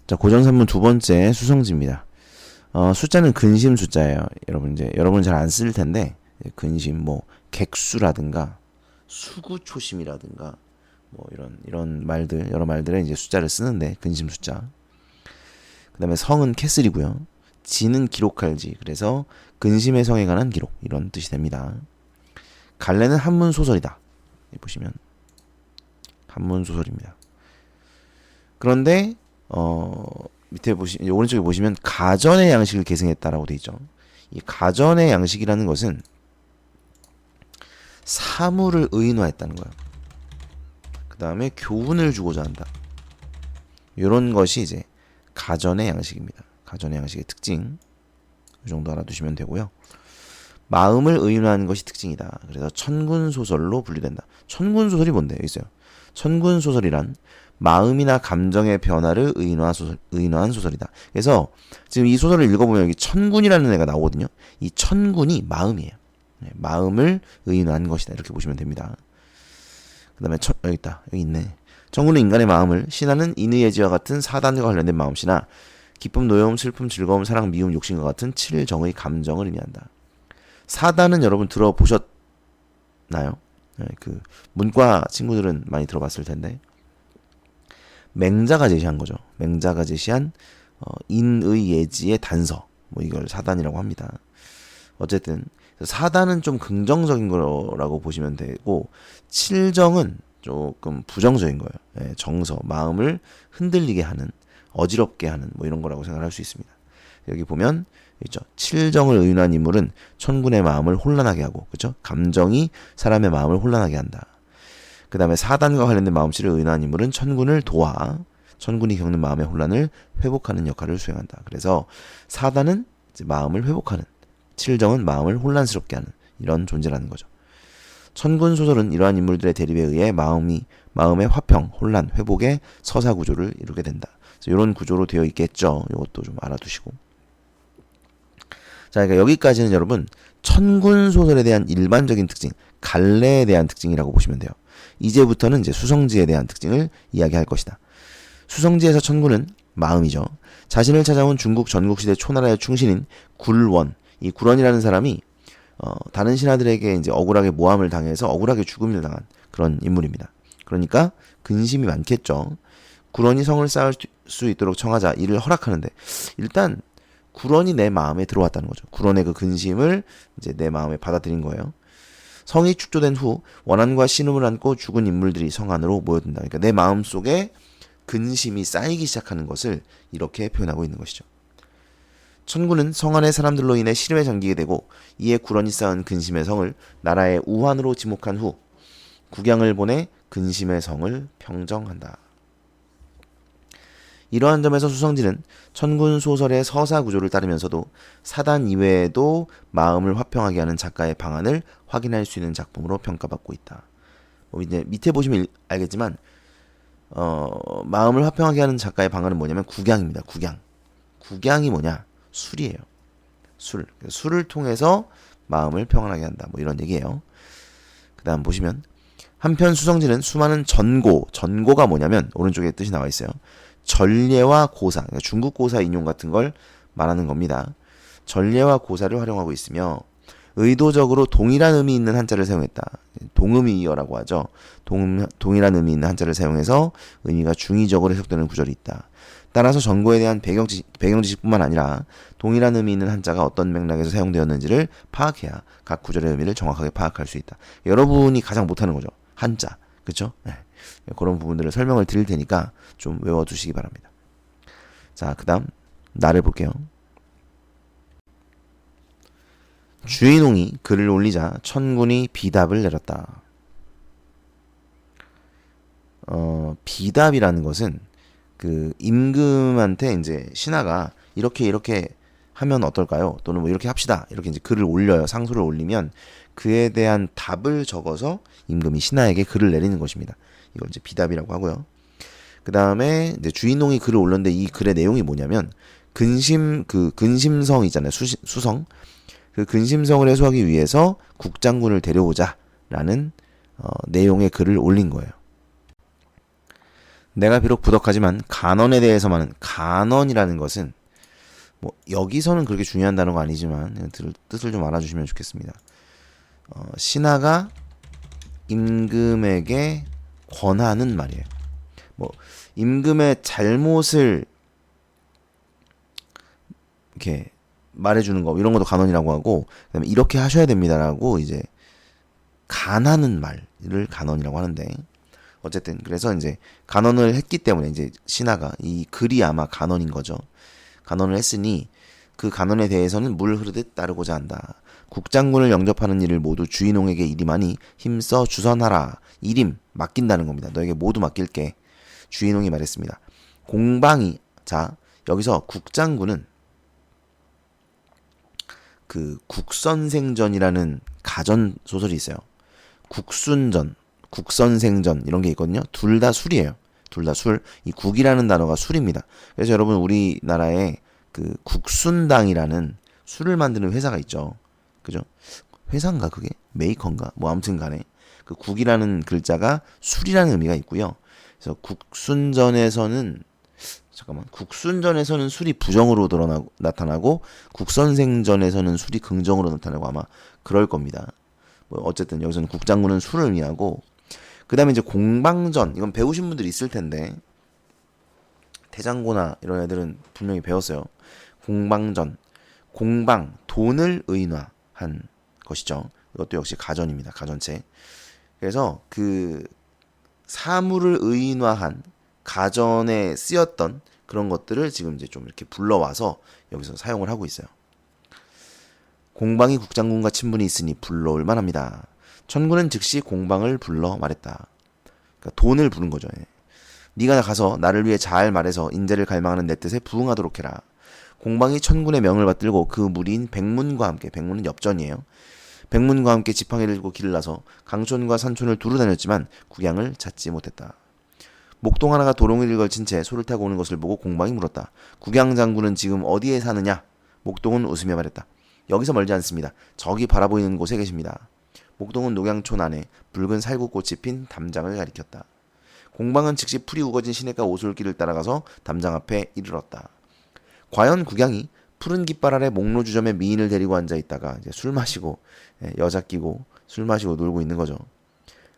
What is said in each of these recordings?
자, 고정산문 두 번째 수성지입니다. 숫자는 근심 숫자예요. 여러분 잘 안 쓸 텐데, 근심, 객수라든가, 수구초심이라든가, 이런 말들, 여러 말들에 이제 숫자를 쓰는데, 근심 숫자. 그 다음에 성은 캐슬이고요. 지는 기록할 지. 그래서 근심의 성에 관한 기록. 이런 뜻이 됩니다. 갈래는 한문 소설이다. 보시면, 한문 소설입니다. 그런데, 밑에 오른쪽에 보시면 가전의 양식을 계승했다라고 되어 있죠. 이 가전의 양식이라는 것은 사물을 의인화했다는 거예요. 그 다음에 교훈을 주고자 한다. 이런 것이 이제 가전의 양식입니다. 가전의 양식의 특징. 이 정도 알아두시면 되고요. 마음을 의인화하는 것이 특징이다. 그래서 천군소설로 분류된다. 천군소설이 뭔데? 여기 있어요. 천군소설이란 마음이나 감정의 변화를 의인화한 소설이다. 그래서 지금 이 소설을 읽어보면 여기 천군이라는 애가 나오거든요. 이 천군이 마음이에요. 마음을 의인화한 것이다. 이렇게 보시면 됩니다. 그 다음에 여기 있다. 여기 있네. 천군은 인간의 마음을 신하는 인의 예지와 같은 사단과 관련된 마음씨나 기쁨, 노여움, 슬픔, 즐거움, 사랑, 미움, 욕심과 같은 7정의 감정을 의미한다. 사단은 여러분 들어보셨나요? 그 문과 친구들은 많이 들어봤을 텐데 맹자가 제시한 거죠. 맹자가 제시한 인의 예지의 단서. 이걸 사단이라고 합니다. 어쨌든 사단은 좀 긍정적인 거라고 보시면 되고 7정은 조금 부정적인 거예요. 정서, 마음을 흔들리게 하는, 어지럽게 하는 이런 거라고 생각할 수 있습니다. 여기 보면 있죠. 7정을 의인화한 인물은 천군의 마음을 혼란하게 하고, 그렇죠? 감정이 사람의 마음을 혼란하게 한다. 그 다음에 사단과 관련된 마음씨를 의인화한 인물은 천군을 도와 천군이 겪는 마음의 혼란을 회복하는 역할을 수행한다. 그래서 사단은 이제 마음을 회복하는, 7정은 마음을 혼란스럽게 하는 이런 존재라는 거죠. 천군 소설은 이러한 인물들의 대립에 의해 마음의 화평, 혼란, 회복의 서사 구조를 이루게 된다. 그래서 이런 구조로 되어 있겠죠. 이것도 좀 알아두시고. 자, 그러니까 여기까지는 여러분 천군 소설에 대한 일반적인 특징, 갈래에 대한 특징이라고 보시면 돼요. 이제부터는 이제 수성지에 대한 특징을 이야기할 것이다. 수성지에서 천군은 마음이죠. 자신을 찾아온 중국 전국시대 초나라의 충신인 굴원, 이 굴원이라는 사람이 다른 신하들에게 이제 억울하게 모함을 당해서 억울하게 죽음을 당한 그런 인물입니다. 그러니까 근심이 많겠죠. 굴원이 성을 쌓을 수 있도록 청하자 이를 허락하는데 일단 굴원이 내 마음에 들어왔다는 거죠. 굴원의 그 근심을 이제 내 마음에 받아들인 거예요. 성이 축조된 후 원한과 신음을 안고 죽은 인물들이 성 안으로 모여든다. 그러니까 내 마음 속에 근심이 쌓이기 시작하는 것을 이렇게 표현하고 있는 것이죠. 천군은 성 안의 사람들로 인해 시름에 잠기게 되고 이에 굴원이 쌓은 근심의 성을 나라의 우환으로 지목한 후 국양을 보내 근심의 성을 평정한다. 이러한 점에서 수성지는 천군 소설의 서사 구조를 따르면서도 사단 이외에도 마음을 화평하게 하는 작가의 방안을 확인할 수 있는 작품으로 평가받고 있다. 이제 밑에 보시면 알겠지만 마음을 화평하게 하는 작가의 방안은 뭐냐면 국양입니다. 국양이 뭐냐? 술이에요. 술을 통해서 마음을 평안하게 한다. 이런 얘기예요. 그 다음 보시면 한편 수성지는 수많은 전고가 뭐냐면 오른쪽에 뜻이 나와 있어요. 전례와 고사, 그러니까 중국 고사 인용 같은 걸 말하는 겁니다. 전례와 고사를 활용하고 있으며 의도적으로 동일한 의미 있는 한자를 사용했다. 동의어라고 하죠. 동일한 의미 있는 한자를 사용해서 의미가 중의적으로 해석되는 구절이 있다. 따라서 전고에 대한 배경 지식뿐만 아니라 동일한 의미 있는 한자가 어떤 맥락에서 사용되었는지를 파악해야 각 구절의 의미를 정확하게 파악할 수 있다. 여러분이 가장 못하는 거죠. 한자. 그렇죠? 네. 그런 부분들을 설명을 드릴 테니까 좀 외워두시기 바랍니다. 자, 그 다음 나를 볼게요. 주인홍이 글을 올리자 천군이 비답을 내렸다. 비답이라는 것은 그 임금한테 이제 신하가 이렇게 하면 어떨까요? 또는 이렇게 합시다. 이렇게 이제 글을 올려요. 상소를 올리면 그에 대한 답을 적어서 임금이 신하에게 글을 내리는 것입니다. 이걸 이제 비답이라고 하고요. 그 다음에 이제 주인홍이 글을 올렸는데 이 글의 내용이 뭐냐면 근심성 있잖아요. 수성. 그 근심성을 해소하기 위해서 국장군을 데려오자라는 내용의 글을 올린 거예요. 내가 비록 부덕하지만 간언에 대해서만은, 간언이라는 것은 뭐 여기서는 그렇게 중요한 단어가 아니지만 뜻을 좀 알아주시면 좋겠습니다. 신하가 임금에게 권하는 말이에요. 뭐 임금의 잘못을 이렇게 말해주는 거, 이런 것도 간언이라고 하고, 그다음에 이렇게 하셔야 됩니다라고 이제 간하는 말을 간언이라고 하는데, 어쨌든 그래서 이제 간언을 했기 때문에 이제 신하가, 이 글이 아마 간언인 거죠. 간언을 했으니 그 간언에 대해서는 물 흐르듯 따르고자 한다. 국장군을 영접하는 일을 모두 주인홍에게 일임하니 힘써 주선하라. 일임, 맡긴다는 겁니다. 너에게 모두 맡길게. 주인홍이 말했습니다. 공방이, 자 여기서 국장군은 그 국선생전이라는 가전 소설이 있어요. 국순전, 국선생전 이런 게 있거든요. 둘 다 술이에요. 둘 다 술. 이 국이라는 단어가 술입니다. 그래서 여러분 우리나라에 그 국순당이라는 술을 만드는 회사가 있죠. 그죠? 회사인가 그게? 메이커인가? 뭐 아무튼 간에 그 국이라는 글자가 술이라는 의미가 있고요. 그래서 국순전에서는 술이 부정으로 나타나고 국선생전에서는 술이 긍정으로 나타나고 아마 그럴 겁니다. 뭐 어쨌든 여기서는 국장군은 술을 의미하고, 그 다음에 이제 공방전, 이건 배우신 분들이 있을 텐데 대장고나 이런 애들은 분명히 배웠어요. 공방전, 공방, 돈을 의인화한 것이죠. 이것도 역시 가전입니다. 가전체. 그래서 그 사물을 의인화한 가전에 쓰였던 그런 것들을 지금 이제 좀 이렇게 불러와서 여기서 사용을 하고 있어요. 공방이 국장군과 친분이 있으니 불러올 만합니다. 천군은 즉시 공방을 불러 말했다. 그러니까 돈을 부른 거죠. 네가 가서 나를 위해 잘 말해서 인재를 갈망하는 내 뜻에 부응하도록 해라. 공방이 천군의 명을 받들고 그 무리인 백문과 함께, 백문은 엽전이에요. 백문과 함께 지팡이를 들고 길을 나서 강촌과 산촌을 두루 다녔지만 국양을 찾지 못했다. 목동 하나가 도롱이를 걸친 채 소를 타고 오는 것을 보고 공방이 물었다. 국양 장군은 지금 어디에 사느냐? 목동은 웃으며 말했다. 여기서 멀지 않습니다. 저기 바라보이는 곳에 계십니다. 목동은 녹양촌 안에 붉은 살구꽃이 핀 담장을 가리켰다. 공방은 즉시 풀이 우거진 시냇가 오솔길을 따라가서 담장 앞에 이르렀다. 과연 국양이 푸른 깃발 아래 목로주점에 미인을 데리고 앉아있다가 이제 술 마시고, 여자 끼고 술 마시고 놀고 있는 거죠.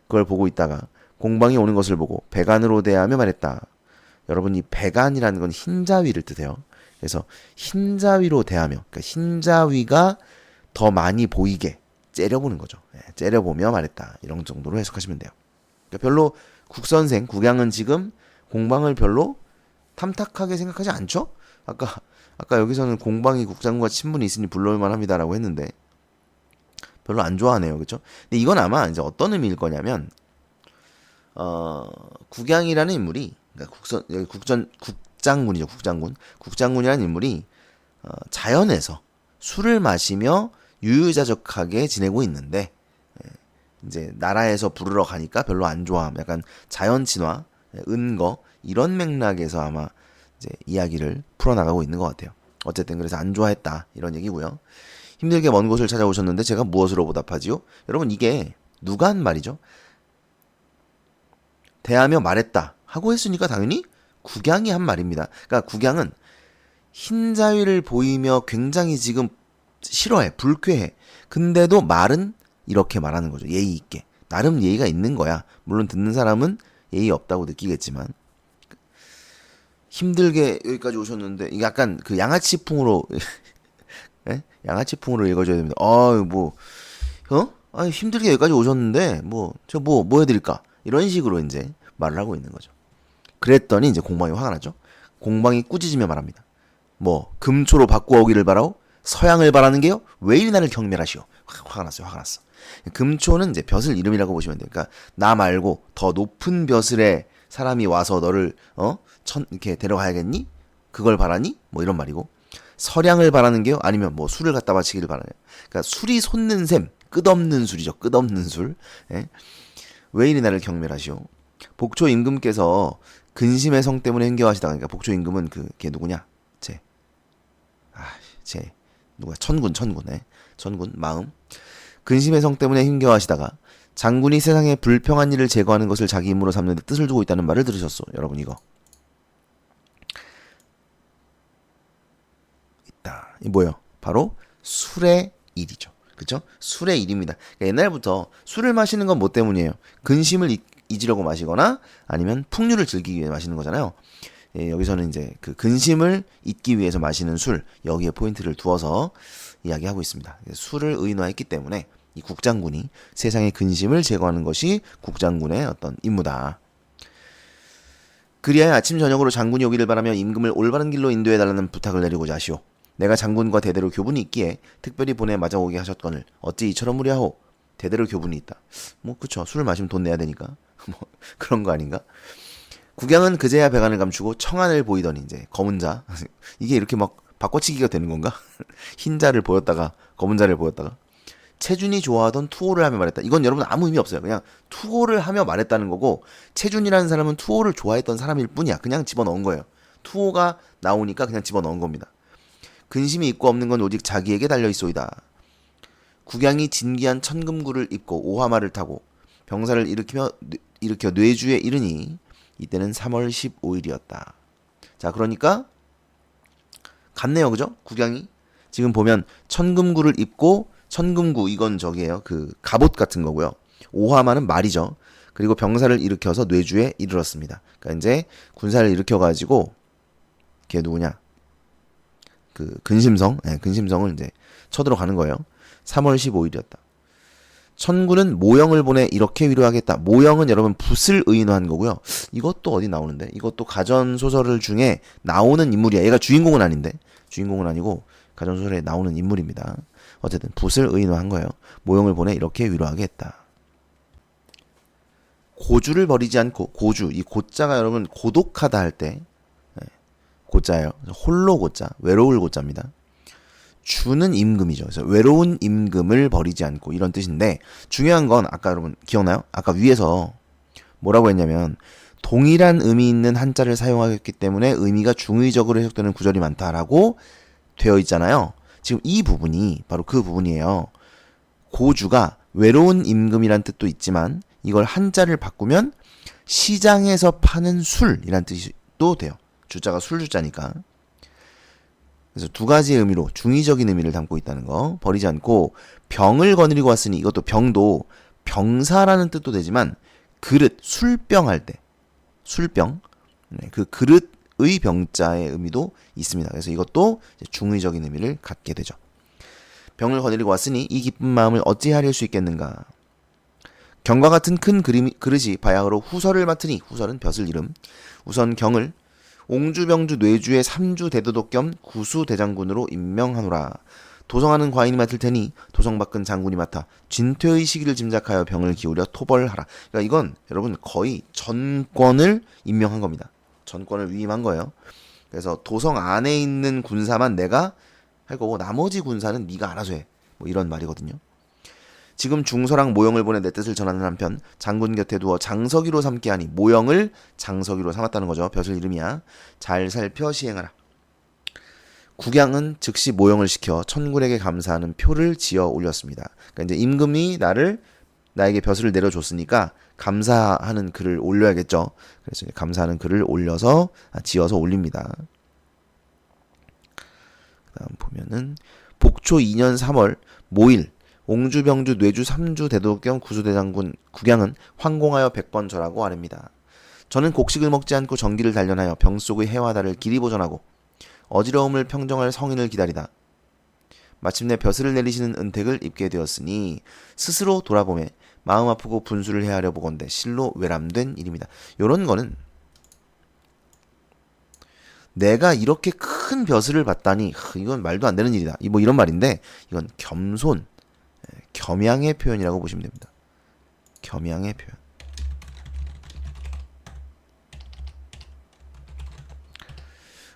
그걸 보고 있다가 공방이 오는 것을 보고 백안으로 대하며 말했다. 여러분 이 백안이라는 건 흰자위를 뜻해요. 그래서 흰자위로 대하며, 그러니까 흰자위가 더 많이 보이게 째려보는 거죠. 째려보며 말했다. 이런 정도로 해석하시면 돼요. 그러니까 별로 국선생, 국양은 지금 공방을 별로 탐탁하게 생각하지 않죠? 아까 여기서는 공방이 국장과 친분이 있으니 불러올 만합니다라고 했는데 별로 안 좋아하네요. 그렇죠? 근데 이건 아마 이제 어떤 의미일 거냐면 국양이라는 인물이, 그러니까 국장군이죠. 국장군이라는 인물이 자연에서 술을 마시며 유유자적하게 지내고 있는데 이제 나라에서 부르러 가니까 별로 안 좋아함. 약간 자연 친화, 은거 이런 맥락에서 아마 이제 이야기를 풀어나가고 있는 것 같아요. 어쨌든 그래서 안 좋아했다 이런 얘기고요. 힘들게 먼 곳을 찾아오셨는데 제가 무엇으로 보답하지요? 여러분 이게 누가 한 말이죠? 대하며 말했다 하고 했으니까 당연히 국양이 한 말입니다. 그러니까 국양은 흰자위를 보이며 굉장히 지금 싫어해, 불쾌해. 근데도 말은 이렇게 말하는 거죠. 예의 있게. 나름 예의가 있는 거야. 물론 듣는 사람은 예의 없다고 느끼겠지만 힘들게 여기까지 오셨는데 이게 약간 그 양아치풍으로 예? 양아치풍으로 읽어줘야 됩니다. 힘들게 여기까지 오셨는데 뭐 해드릴까? 이런 식으로 이제 말을 하고 있는 거죠. 그랬더니 이제 공방이 화가 나죠. 공방이 꾸짖으며 말합니다. 금초로 바꾸어오기를 바라오? 서양을 바라는 게요? 왜 이리 나를 경멸하시오? 화가 났어요. 화가 났어. 금초는 이제 벼슬 이름이라고 보시면 돼요. 그러니까 나 말고 더 높은 벼슬에 사람이 와서 너를 이렇게 데려가야겠니? 그걸 바라니? 이런 말이고, 서량을 바라는 게요? 아니면 술을 갖다 바치기를 바라냐? 그러니까 술이 솟는 셈, 끝없는 술이죠. 끝없는 술. 예? 왜 이리 나를 경멸하시오? 복초 임금께서 근심의 성 때문에 흥겨하시다가, 그러니까 복초 임금은 걔 누구냐? 누가 천군, 천군 마음. 근심의 성 때문에 힘겨워하시다가 장군이 세상에 불평한 일을 제거하는 것을 자기 임무로 삼는 데 뜻을 두고 있다는 말을 들으셨어. 여러분 이거 있다. 이 뭐예요? 바로 술의 일이죠. 그쵸? 술의 일입니다. 그러니까 옛날부터 술을 마시는 건 뭐 때문이에요? 근심을 잊으려고 마시거나 아니면 풍류를 즐기기 위해 마시는 거잖아요. 예, 여기서는 이제 그 근심을 잊기 위해서 마시는 술, 여기에 포인트를 두어서 이야기하고 있습니다. 술을 의인화했기 때문에 이 국장군이 세상의 근심을 제거하는 것이 국장군의 어떤 임무다. 그리하여 아침 저녁으로 장군이 오기를 바라며 임금을 올바른 길로 인도해달라는 부탁을 내리고자 하시오. 내가 장군과 대대로 교분이 있기에 특별히 보내 맞아오게 하셨거늘 어찌 이처럼 무리하오. 대대로 교분이 있다. 뭐 그쵸, 술을 마시면 돈 내야 되니까 뭐 그런 거 아닌가? 국양은 그제야 배관을 감추고 청안을 보이더니 이제 검은 자 이게 이렇게 막 바꿔치기가 되는 건가? 흰 자를 보였다가 검은 자를 보였다가 채준이 좋아하던 투호를 하며 말했다. 이건 여러분 아무 의미 없어요. 그냥 투호를 하며 말했다는 거고 채준이라는 사람은 투호를 좋아했던 사람일 뿐이야. 그냥 집어넣은 거예요. 투호가 나오니까 그냥 집어넣은 겁니다. 근심이 있고 없는 건 오직 자기에게 달려있소이다. 국양이 진기한 천금구를 입고 오화마를 타고 병사를 일으켜 뇌주에 이르니 이때는 3월 15일이었다. 자, 그러니까 갔네요. 그죠? 국양이 지금 보면 천금구를 입고 천금구 이건 저기예요. 그 갑옷 같은 거고요. 오화마는 말이죠. 그리고 병사를 일으켜서 뇌주에 이르렀습니다. 그러니까 이제 군사를 일으켜 가지고 걔 누구냐? 그 근심성, 네, 근심성을 이제 쳐들어가는 거예요. 3월 15일이었다. 천군은 모영을 보내 이렇게 위로하겠다. 모영은 여러분 붓을 의인화한 거고요. 이것도 어디 나오는데? 이것도 가전소설 중에 나오는 인물이야. 얘가 주인공은 아닌데. 주인공은 아니고 가전소설에 나오는 인물입니다. 어쨌든 붓을 의인화한 거예요. 모영을 보내 이렇게 위로하겠다. 고주를 버리지 않고 고주, 이 고자가 여러분 고독하다 할 때 고자예요. 홀로 고자, 외로울 고자입니다. 주는 임금이죠. 그래서 외로운 임금을 버리지 않고 이런 뜻인데 중요한 건 아까 여러분 기억나요? 아까 위에서 뭐라고 했냐면 동일한 의미 있는 한자를 사용하였기 때문에 의미가 중의적으로 해석되는 구절이 많다라고 되어 있잖아요. 지금 이 부분이 바로 그 부분이에요. 고주가 외로운 임금이란 뜻도 있지만 이걸 한자를 바꾸면 시장에서 파는 술이란 뜻도 돼요. 주자가 술주자니까. 그래서 두 가지의 의미로 중의적인 의미를 담고 있다는 거 버리지 않고 병을 거느리고 왔으니 이것도 병도 병사라는 뜻도 되지만 그릇 술병 할 때 술병 그 그릇의 병자의 의미도 있습니다. 그래서 이것도 중의적인 의미를 갖게 되죠. 병을 거느리고 왔으니 이 기쁜 마음을 어찌하릴 수 있겠는가. 경과 같은 큰 그릇이 바야흐로 후설을 맡으니 후설은 벼슬 이름 우선 경을 옹주병주 뇌주의 3주 대도독 겸 구수대장군으로 임명하노라. 도성하는 과인이 맡을 테니 도성 밖은 장군이 맡아 진퇴의 시기를 짐작하여 병을 기울여 토벌하라. 그러니까 이건 여러분 거의 전권을 임명한 겁니다. 전권을 위임한 거예요. 그래서 도성 안에 있는 군사만 내가 할 거고 나머지 군사는 네가 알아서 해. 뭐 이런 말이거든요. 지금 중서랑 모영을 보내 내 뜻을 전하는 한편 장군 곁에 두어 장서기로 삼게 하니 모영을 장서기로 삼았다는 거죠. 벼슬 이름이야. 잘 살펴 시행하라. 국양은 즉시 모영을 시켜 천군에게 감사하는 표를 지어 올렸습니다. 그러니까 이제 임금이 나에게 벼슬을 내려줬으니까 감사하는 글을 올려야겠죠. 그래서 감사하는 글을 지어서 올립니다. 그다음 보면은 복초 2년 3월 모일 옹주병주 뇌주 3주 대도독 겸 구수대장군 국양은 황공하여 100번 절하고 아뢰입니다. 저는 곡식을 먹지 않고 전기를 단련하여 병 속의 해와 달을 길이 보전하고 어지러움을 평정할 성인을 기다리다 마침내 벼슬을 내리시는 은택을 입게 되었으니 스스로 돌아보매 마음 아프고 분수를 헤아려 보건대 실로 외람된 일입니다. 요런 거는 내가 이렇게 큰 벼슬을 받다니 이건 말도 안 되는 일이다. 뭐 이런 말인데 이건 겸손, 겸양의 표현이라고 보시면 됩니다. 겸양의 표현.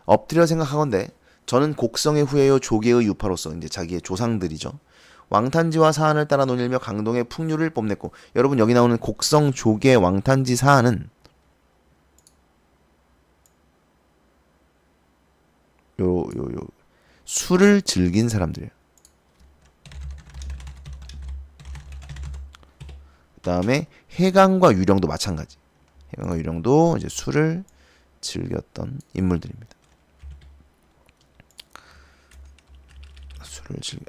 엎드려 생각하건대 저는 곡성의 후예요 조계의 유파로서 이제 자기의 조상들이죠. 왕탄지와 사안을 따라 논일며 강동의 풍류를 뽐냈고 여러분 여기 나오는 곡성 조계 왕탄지 사안은 요 술을 즐긴 사람들이에요. 다음에 해강과 유령도 마찬가지. 해강과 유령도 이제 술을 즐겼던 인물들입니다.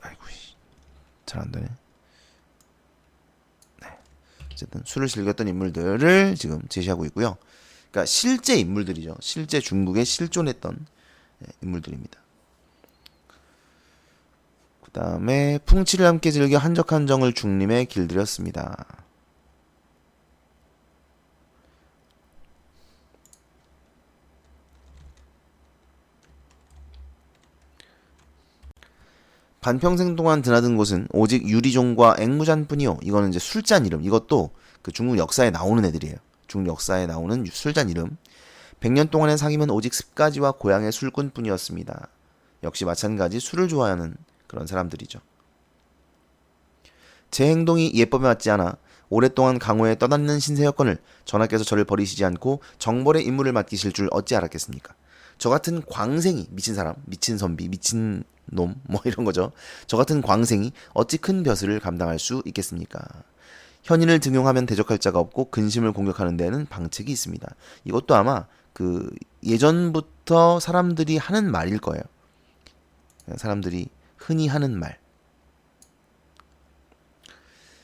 아이고, 잘 안 되네. 네. 어쨌든 술을 즐겼던 인물들을 지금 제시하고 있고요. 그러니까 실제 인물들이죠. 실제 중국에 실존했던 인물들입니다. 그 다음에 풍치를 함께 즐겨 한적한 정을 중림에 길들였습니다. 반평생 동안 드나든 곳은 오직 유리종과 앵무잔뿐이요. 이거는 이제 술잔 이름. 이것도 그 중국 역사에 나오는 애들이에요. 중국 역사에 나오는 술잔 이름. 100년 동안의 사귐은 오직 습가지와 고향의 술꾼뿐이었습니다. 역시 마찬가지 술을 좋아하는 그런 사람들이죠. 제 행동이 예법에 맞지 않아 오랫동안 강호에 떠다니는 신세였건을 전하께서 저를 버리시지 않고 정벌의 임무를 맡기실 줄 어찌 알았겠습니까? 저 같은 광생이, 미친 사람, 미친 선비, 미친 놈, 뭐 이런 거죠. 저 같은 광생이 어찌 큰 벼슬을 감당할 수 있겠습니까? 현인을 등용하면 대적할 자가 없고 근심을 공격하는 데는 방책이 있습니다. 이것도 아마 그 예전부터 사람들이 하는 말일 거예요. 사람들이 흔히 하는 말.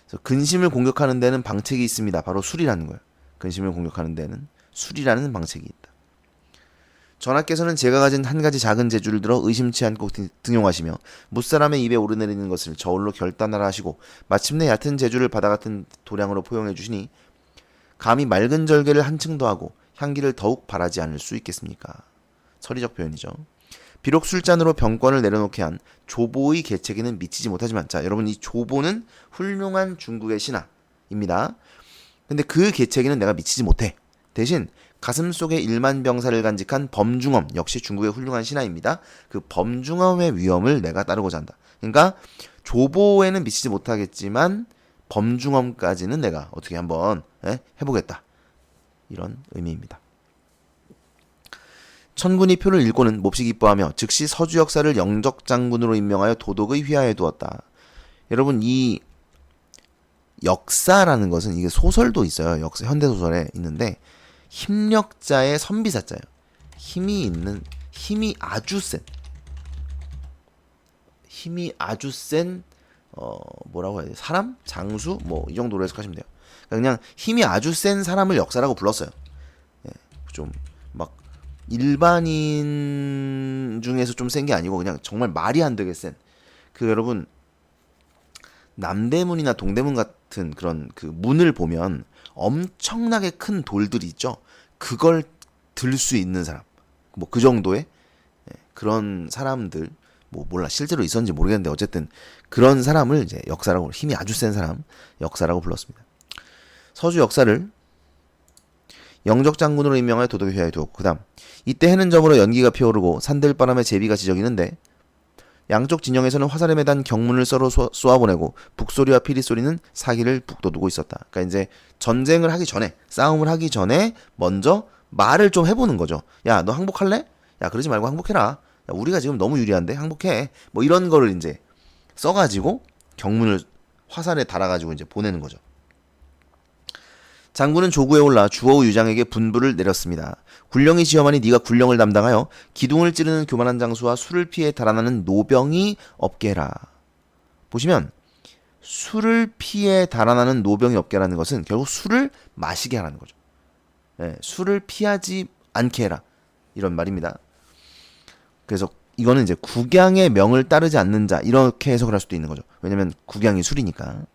그래서 근심을 공격하는 데는 방책이 있습니다. 바로 술이라는 거예요. 근심을 공격하는 데는 술이라는 방책이 있다. 전하께서는 제가 가진 한 가지 작은 재주를 들어 의심치 않고 등용하시며 무사람의 입에 오르내리는 것을 저울로 결단하라 하시고 마침내 얕은 재주를 바다 같은 도량으로 포용해 주시니 감히 맑은 절개를 한층 더하고 향기를 더욱 바라지 않을 수 있겠습니까? 서리적 표현이죠. 비록 술잔으로 병권을 내려놓게 한 조보의 계책에는 미치지 못하지만, 자 여러분, 이 조보는 훌륭한 중국의 신하입니다. 근데 그 계책에는 내가 미치지 못해. 대신 가슴속에 1만 병사를 간직한 범중엄, 역시 중국의 훌륭한 신하입니다. 그 범중엄의 위엄을 내가 따르고자 한다. 그러니까 조보에는 미치지 못하겠지만 범중엄까지는 내가 어떻게 한번 해보겠다. 이런 의미입니다. 천군이 표를 읽고는 몹시 기뻐하며 즉시 서주 역사를 영적장군으로 임명하여 도덕의 휘하에 두었다. 여러분, 이 역사라는 것은 이게 소설도 있어요. 역사, 현대소설에 있는데 힘력자의 선비사자예요. 힘이 아주 센 뭐라고 해야 돼? 사람? 장수? 뭐 이 정도로 해석하시면 돼요. 그냥 힘이 아주 센 사람을 역사라고 불렀어요. 예, 좀 막 일반인 중에서 좀 센 게 아니고 그냥 정말 말이 안 되게 센. 그 여러분 남대문이나 동대문 같은 그런 그 문을 보면 엄청나게 큰 돌들이 있죠. 그걸 들 수 있는 사람, 뭐 그 정도의 그런 사람들, 뭐 몰라 실제로 있었는지 모르겠는데 어쨌든 그런 사람을 이제 역사라고, 힘이 아주 센 사람 역사라고 불렀습니다. 서주 역사를 영적장군으로 임명하여 도덕의 휘하에 두었고, 그다음 이때 해는 저물어 연기가 피어오르고 산들바람에 제비가 지저귀는데 양쪽 진영에서는 화살에 매단 경문을 서로 쏘아보내고 북소리와 피리소리는 사기를 북돋우고 있었다. 그러니까 이제 전쟁을 하기 전에, 싸움을 하기 전에 먼저 말을 좀 해보는 거죠. 야, 너 항복할래? 야, 그러지 말고 항복해라. 야, 우리가 지금 너무 유리한데 항복해. 뭐 이런 거를 이제 써가지고 경문을 화살에 달아가지고 이제 보내는 거죠. 장군은 조구에 올라 주어우 유장에게 분부를 내렸습니다. 군령이 시험하니 네가 군령을 담당하여 기둥을 찌르는 교만한 장수와 술을 피해 달아나는 노병이 없게 해라. 보시면 술을 피해 달아나는 노병이 없게 하라는 것은 결국 술을 마시게 하라는 거죠. 네, 술을 피하지 않게 해라. 이런 말입니다. 그래서 이거는 이제 국양의 명을 따르지 않는 자, 이렇게 해석을 할 수도 있는 거죠. 왜냐면 국양이 술이니까.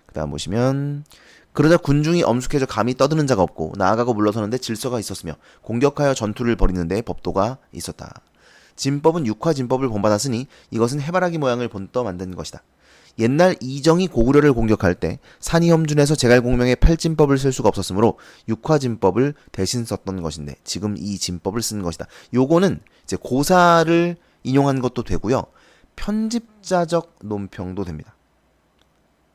그 다음 보시면 그러자 군중이 엄숙해져 감히 떠드는 자가 없고 나아가고 물러서는데 질서가 있었으며 공격하여 전투를 벌이는 데 법도가 있었다. 진법은 육화진법을 본받았으니 이것은 해바라기 모양을 본떠 만든 것이다. 옛날 이정이 고구려를 공격할 때 산이험준에서 제갈공명의 팔진법을 쓸 수가 없었으므로 육화진법을 대신 썼던 것인데 지금 이 진법을 쓴 것이다. 요거는 이제 고사를 인용한 것도 되고요. 편집자적 논평도 됩니다.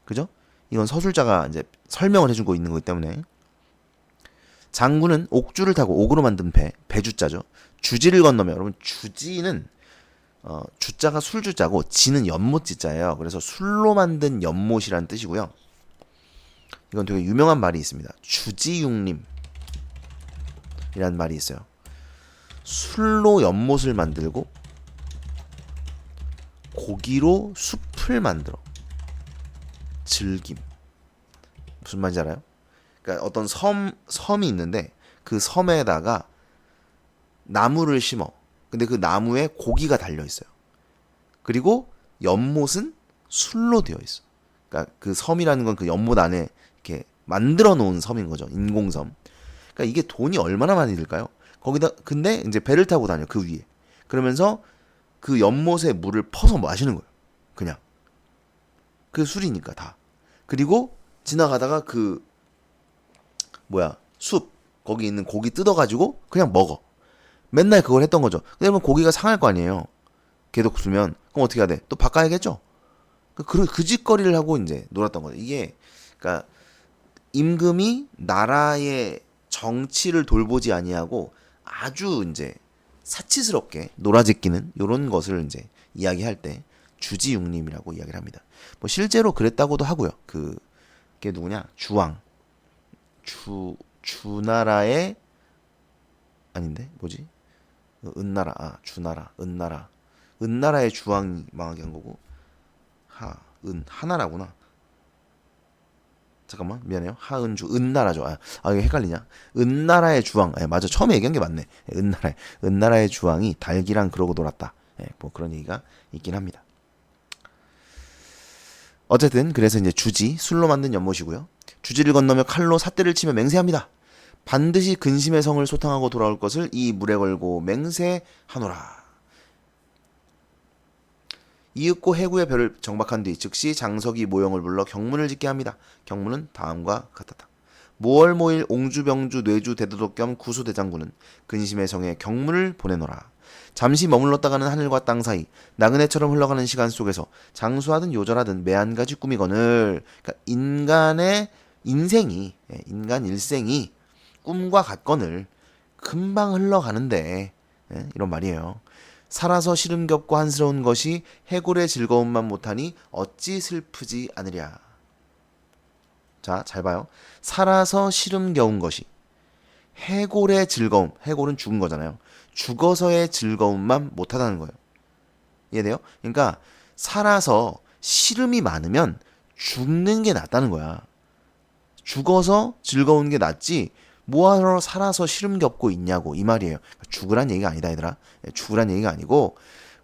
그죠? 이건 서술자가 이제 설명을 해주고 있는 거기 때문에. 장군은 옥주를 타고, 옥으로 만든 배주자죠. 주지를 건너며, 여러분 주지는 주자가 술주자고 지는 연못지자예요. 그래서 술로 만든 연못이라는 뜻이고요. 이건 되게 유명한 말이 있습니다. 주지육림이라는 말이 있어요. 술로 연못을 만들고 고기로 숲을 만들어 즐김. 무슨 말인지 알아요? 그러니까 어떤 섬이 있는데 그 섬에다가 나무를 심어. 근데 그 나무에 고기가 달려 있어요. 그리고 연못은 술로 되어 있어. 그러니까 그 섬이라는 건 그 연못 안에 이렇게 만들어 놓은 섬인 거죠. 인공섬. 그러니까 이게 돈이 얼마나 많이 들까요? 거기다 근데 이제 배를 타고 다녀 그 위에. 그러면서 그 연못에 물을 퍼서 마시는 거예요. 그냥. 그 술이니까 다. 그리고 지나가다가 그 숲 거기 있는 고기 뜯어가지고 그냥 먹어. 맨날 그걸 했던 거죠. 그러면 고기가 상할 거 아니에요. 계속 두면 그럼 어떻게 해야 돼? 또 바꿔야겠죠. 그 짓거리를 하고 이제 놀았던 거죠. 이게 그러니까 임금이 나라의 정치를 돌보지 아니하고 아주 이제 사치스럽게 놀아제끼는 이런 것을 이제 이야기할 때 주지육림이라고 이야기를 합니다. 뭐 실제로 그랬다고도 하고요. 그게 누구냐? 주왕. 주나라의 아닌데 뭐지? 은나라. 주나라. 은나라의 주왕이 망하게 한 거고 하나라구나. 잠깐만 미안해요. 하은주 은나라죠. 이거 헷갈리냐? 은나라의 주왕. 맞아. 처음에 얘기한 게 맞네. 은나라의 주왕이 닭이랑 그러고 놀았다. 뭐 그런 얘기가 있긴 합니다. 어쨌든 그래서 이제 주지 술로 만든 연못이고요. 주지를 건너며 칼로 삿대를 치며 맹세합니다. 반드시 근심의 성을 소탕하고 돌아올 것을 이 물에 걸고 맹세하노라. 이윽고 해구의 별을 정박한 뒤 즉시 장석이 모형을 불러 경문을 짓게 합니다. 경문은 다음과 같았다. 모월모일 옹주병주 뇌주 대도독 겸 구수대장군은 근심의 성에 경문을 보내노라. 잠시 머물렀다가는 하늘과 땅 사이 나그네처럼 흘러가는 시간 속에서 장수하든 요절하든 매한 가지 꿈이거늘. 그러니까 인간의 인생이 인간 일생이 꿈과 같거늘 금방 흘러가는데 이런 말이에요. 살아서 시름겹고 한스러운 것이 해골의 즐거움만 못하니 어찌 슬프지 않으랴. 자, 잘 봐요. 살아서 시름겨운 것이 해골의 즐거움, 해골은 죽은 거잖아요. 죽어서의 즐거움만 못하다는 거예요. 이해돼요? 그러니까 살아서 시름이 많으면 죽는 게 낫다는 거야. 죽어서 즐거운 게 낫지 뭐하러 살아서 시름겹고 있냐고 이 말이에요. 죽으란 얘기가 아니다 얘들아. 죽으란 얘기가 아니고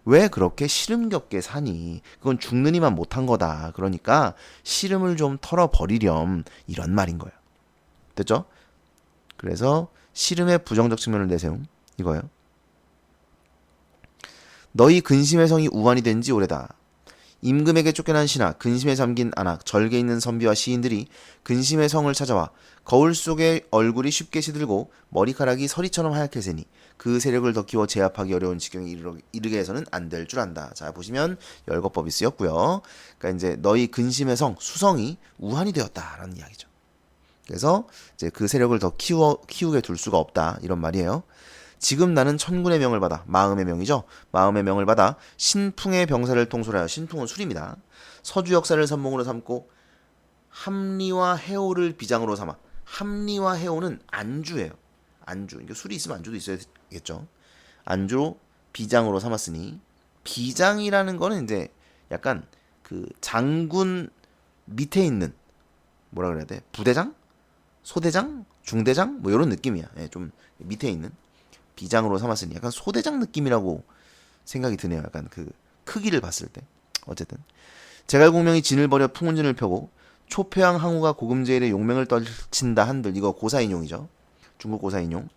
왜 그렇게 시름겹게 사니? 그건 죽는 이만 못한 거다. 그러니까 시름을 좀 털어버리렴 이런 말인 거예요. 됐죠? 그래서 시름의 부정적 측면을 내세움 이거예요. 너희 근심의 성이 우환이 된 지 오래다. 임금에게 쫓겨난 신하, 근심에 잠긴 안악, 절개 있는 선비와 시인들이 근심의 성을 찾아와 거울 속에 얼굴이 쉽게 시들고 머리카락이 서리처럼 하얗게 새니 그 세력을 더 키워 제압하기 어려운 지경에 이르게 해서는 안 될 줄 안다. 자, 보시면 열거법이 쓰였고요. 그러니까 이제 너희 근심의 성, 수성이 우환이 되었다라는 이야기죠. 그래서 이제 그 세력을 더 키우게 둘 수가 없다. 이런 말이에요. 지금 나는 천군의 명을 받아, 마음의 명이죠. 마음의 명을 받아 신풍의 병사를 통솔하여, 신풍은 술입니다. 서주 역사를 선봉으로 삼고 함리와 해오를 비장으로 삼아. 함리와 해오는 안주예요. 안주. 이게 술이 있으면 안주도 있어야겠죠. 안주로 비장으로 삼았으니, 비장이라는 거는 이제 약간 그 장군 밑에 있는 뭐라 그래야 돼? 부대장? 소대장? 중대장? 뭐 이런 느낌이야. 좀 밑에 있는. 비장으로 삼았으니 약간 소대장 느낌이라고 생각이 드네요. 약간 그 크기를 봤을 때. 어쨌든 제갈공명이 진을 버려 풍운진을 펴고 초표양 항우가 고금제일의 용맹을 떨친다 한들, 이거 고사인용이죠. 중국 고사인용.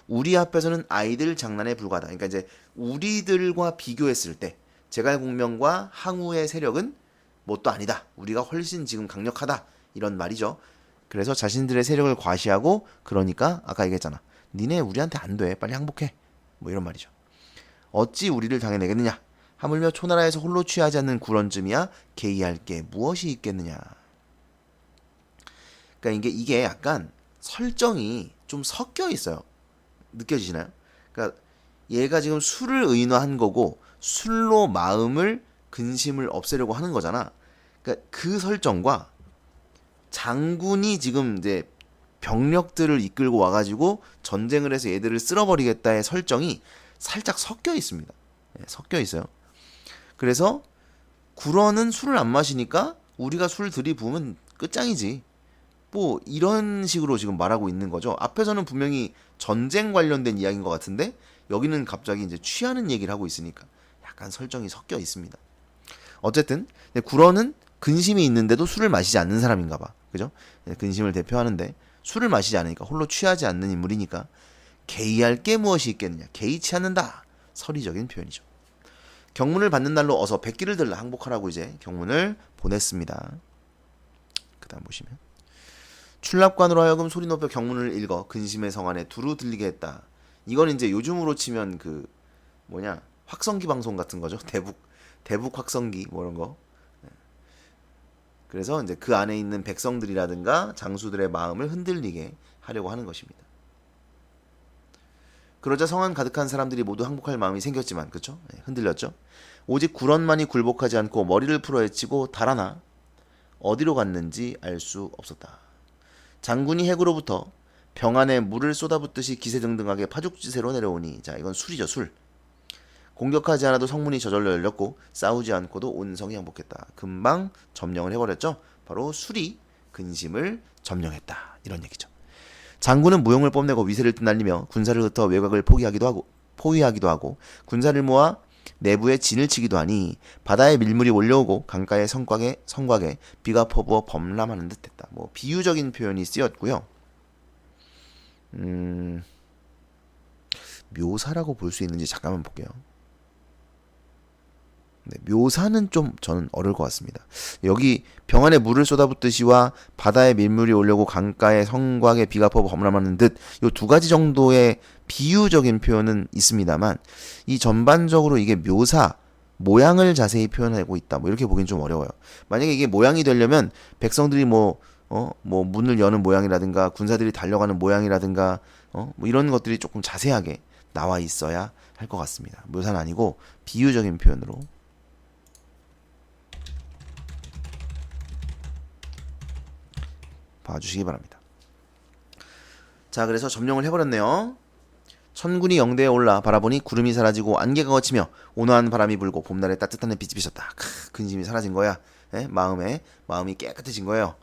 우리 앞에서는 아이들 장난에 불과하다. 그러니까 이제 우리들과 비교했을 때 제갈공명과 항우의 세력은 뭣도 아니다. 우리가 훨씬 지금 강력하다. 이런 말이죠. 그래서 자신들의 세력을 과시하고, 그러니까 아까 얘기했잖아. 니네 우리한테 안 돼. 빨리 항복해. 뭐 이런 말이죠. 어찌 우리를 당해내겠느냐. 하물며 초나라에서 홀로 취하지 않는 구런쯤이야 개의할 게 무엇이 있겠느냐. 그러니까 이게 약간 설정이 좀 섞여 있어요. 느껴지시나요? 그러니까 얘가 지금 술을 의노한 거고 술로 마음을 근심을 없애려고 하는 거잖아. 그러니까 그 설정과 장군이 지금 이제 병력들을 이끌고 와가지고 전쟁을 해서 얘들을 쓸어버리겠다의 설정이 살짝 섞여 있습니다. 네, 섞여 있어요. 그래서 구런은 술을 안 마시니까 우리가 술 들이부으면 끝장이지. 뭐 이런 식으로 지금 말하고 있는 거죠. 앞에서는 분명히 전쟁 관련된 이야기인 것 같은데 여기는 갑자기 이제 취하는 얘기를 하고 있으니까 약간 설정이 섞여 있습니다. 어쨌든 구런은 근심이 있는데도 술을 마시지 않는 사람인가 봐. 그죠? 근심을 대표하는데 술을 마시지 않으니까 홀로 취하지 않는 인물이니까 개의할 게 무엇이 있겠느냐. 개의치 않는다. 서리적인 표현이죠. 경문을 받는 날로 어서 백기를 들라 항복하라고 이제 경문을 보냈습니다. 그 다음 보시면 출납관으로 하여금 소리 높여 경문을 읽어 근심의 성 안에 두루 들리게 했다. 이건 이제 요즘으로 치면 그 뭐냐 확성기 방송 같은 거죠. 대북 확성기 뭐 이런 거. 그래서 이제 그 안에 있는 백성들이라든가 장수들의 마음을 흔들리게 하려고 하는 것입니다. 그러자 성안 가득한 사람들이 모두 항복할 마음이 생겼지만, 그렇죠? 흔들렸죠. 오직 구런만이 굴복하지 않고 머리를 풀어헤치고 달아나 어디로 갔는지 알 수 없었다. 장군이 핵으로부터 병 안에 물을 쏟아붓듯이 기세등등하게 파죽지세로 내려오니, 자 이건 술이죠, 술. 공격하지 않아도 성문이 저절로 열렸고 싸우지 않고도 온 성이 항복했다. 금방 점령을 해버렸죠. 바로 술이 근심을 점령했다. 이런 얘기죠. 장군은 무용을 뽐내고 위세를 날리며 군사를 흩어 외곽을 포위하기도 하고 군사를 모아 내부에 진을 치기도 하니 바다에 밀물이 몰려오고 강가의 성곽에 비가 퍼부어 범람하는 듯했다. 뭐 비유적인 표현이 쓰였고요. 묘사라고 볼 수 있는지 잠깐만 볼게요. 네, 묘사는 좀 저는 어려울 것 같습니다. 여기 병 안에 물을 쏟아붓듯이와 바다에 밀물이 오려고 강가의 성곽에 비가 퍼부 범람하는 듯 요 두 가지 정도의 비유적인 표현은 있습니다만 이 전반적으로 이게 묘사 모양을 자세히 표현하고 있다. 뭐 이렇게 보긴 좀 어려워요. 만약에 이게 모양이 되려면 백성들이 뭐 문을 여는 모양이라든가 군사들이 달려가는 모양이라든가 뭐 이런 것들이 조금 자세하게 나와 있어야 할 것 같습니다. 묘사는 아니고 비유적인 표현으로 봐주시기 바랍니다. 자, 그래서 점령을 해버렸네요. 천군이 영대에 올라 바라보니 구름이 사라지고 안개가 걷히며 온화한 바람이 불고 봄날의 따뜻한 햇빛이 비쳤다. 근심이 사라진 거야. 마음이 깨끗해진 거예요.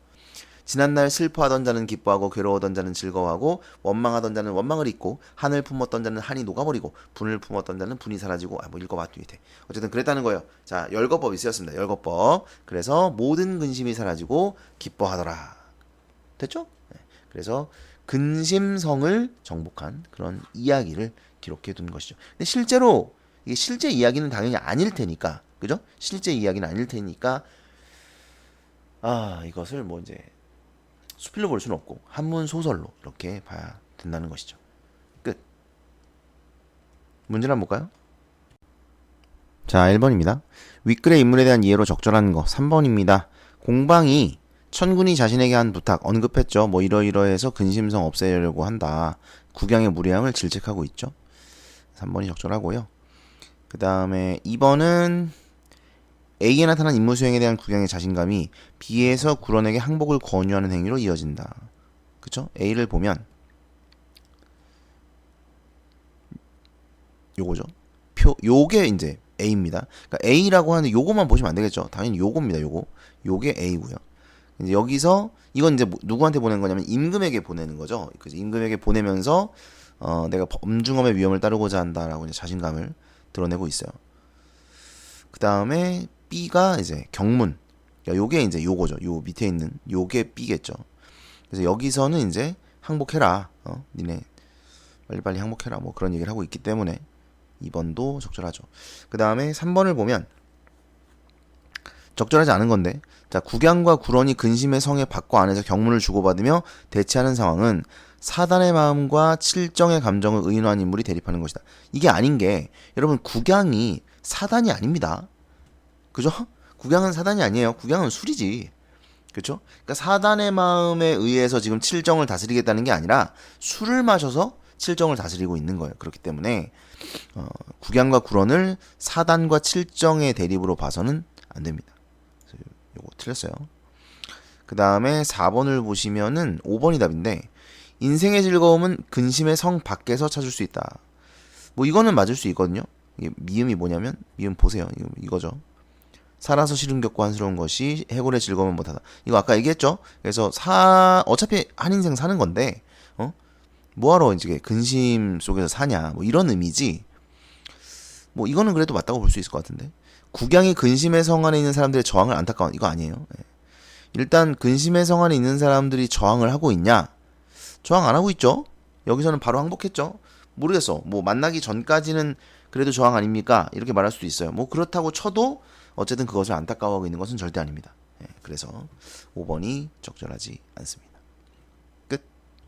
지난날 슬퍼하던 자는 기뻐하고 괴로워하던 자는 즐거워하고 원망하던 자는 원망을 잊고 한을 품었던 자는 한이 녹아버리고 분을 품었던 자는 분이 사라지고 뭐 읽어봤더니 밑에 어쨌든 그랬다는 거예요. 자, 열거법이 쓰였습니다. 열거법. 그래서 모든 근심이 사라지고 기뻐하더라. 됐죠? 그래서 근심성을 정복한 그런 이야기를 기록해 둔 것이죠. 근데 실제로 이게 실제 이야기는 당연히 아닐 테니까, 그죠? 실제 이야기는 아닐 테니까 이것을 뭐 이제 수필로 볼 수는 없고 한문 소설로 이렇게 봐야 된다는 것이죠. 끝. 문제를 한번 볼까요? 자, 1번입니다. 윗글의 인물에 대한 이해로 적절한 거 3번입니다. 공방이 천군이 자신에게 한 부탁 언급했죠. 뭐 이러이러해서 근심성 없애려고 한다. 국양의 무례함을 질책하고 있죠. 3번이 적절하고요. 그 다음에 2번은 A에 나타난 임무 수행에 대한 국양의 자신감이 B에서 구런에게 항복을 권유하는 행위로 이어진다. 그쵸? A를 보면 요거죠. 요게 이제 A입니다. 그러니까 A라고 하는 요거만 보시면 안 되겠죠. 당연히 요겁니다. 요게 A고요. 이제 여기서 이건 이제 누구한테 보낸 거냐면 임금에게 보내는 거죠. 그래서 임금에게 보내면서 내가 범중엄의 위험을 따르고자 한다라고 이제 자신감을 드러내고 있어요. 그 다음에 B가 이제 경문. 그러니까 요게 이제 요거죠. 요 밑에 있는 요게 B겠죠. 그래서 여기서는 이제 항복해라. 니네 빨리빨리 항복해라. 뭐 그런 얘기를 하고 있기 때문에 2번도 적절하죠. 그 다음에 3번을 보면 적절하지 않은 건데, 자, 국양과 구런이 근심의 성의 밖과 안에서 경문을 주고받으며 대치하는 상황은 사단의 마음과 칠정의 감정을 의논한 인물이 대립하는 것이다. 이게 아닌 게, 여러분, 국양이 사단이 아닙니다. 그죠? 국양은 사단이 아니에요. 국양은 술이지. 그렇죠? 그러니까 사단의 마음에 의해서 지금 칠정을 다스리겠다는 게 아니라 술을 마셔서 칠정을 다스리고 있는 거예요. 그렇기 때문에 국양과 구런을 사단과 칠정의 대립으로 봐서는 안 됩니다. 요거 틀렸어요. 그 다음에 4번을 보시면은 5번이 답인데 인생의 즐거움은 근심의 성 밖에서 찾을 수 있다. 뭐 이거는 맞을 수 있거든요. 이게 미음이 뭐냐면 미음 보세요. 이거죠. 살아서 싫은 겪고 한스러운 것이 해골의 즐거움은 못하다. 이거 아까 얘기했죠. 그래서 어차피 한 인생 사는 건데 뭐하러 이제 근심 속에서 사냐 뭐 이런 의미지. 뭐 이거는 그래도 맞다고 볼 수 있을 것 같은데. 국양이 근심의 성 안에 있는 사람들의 저항을 안타까운 이거 아니에요. 예. 일단 근심의 성 안에 있는 사람들이 저항을 하고 있냐? 저항 안 하고 있죠. 여기서는 바로 항복했죠. 모르겠어. 뭐 만나기 전까지는 그래도 저항 아닙니까? 이렇게 말할 수도 있어요. 뭐 그렇다고 쳐도 어쨌든 그것을 안타까워하고 있는 것은 절대 아닙니다. 예, 그래서 5번이 적절하지 않습니다.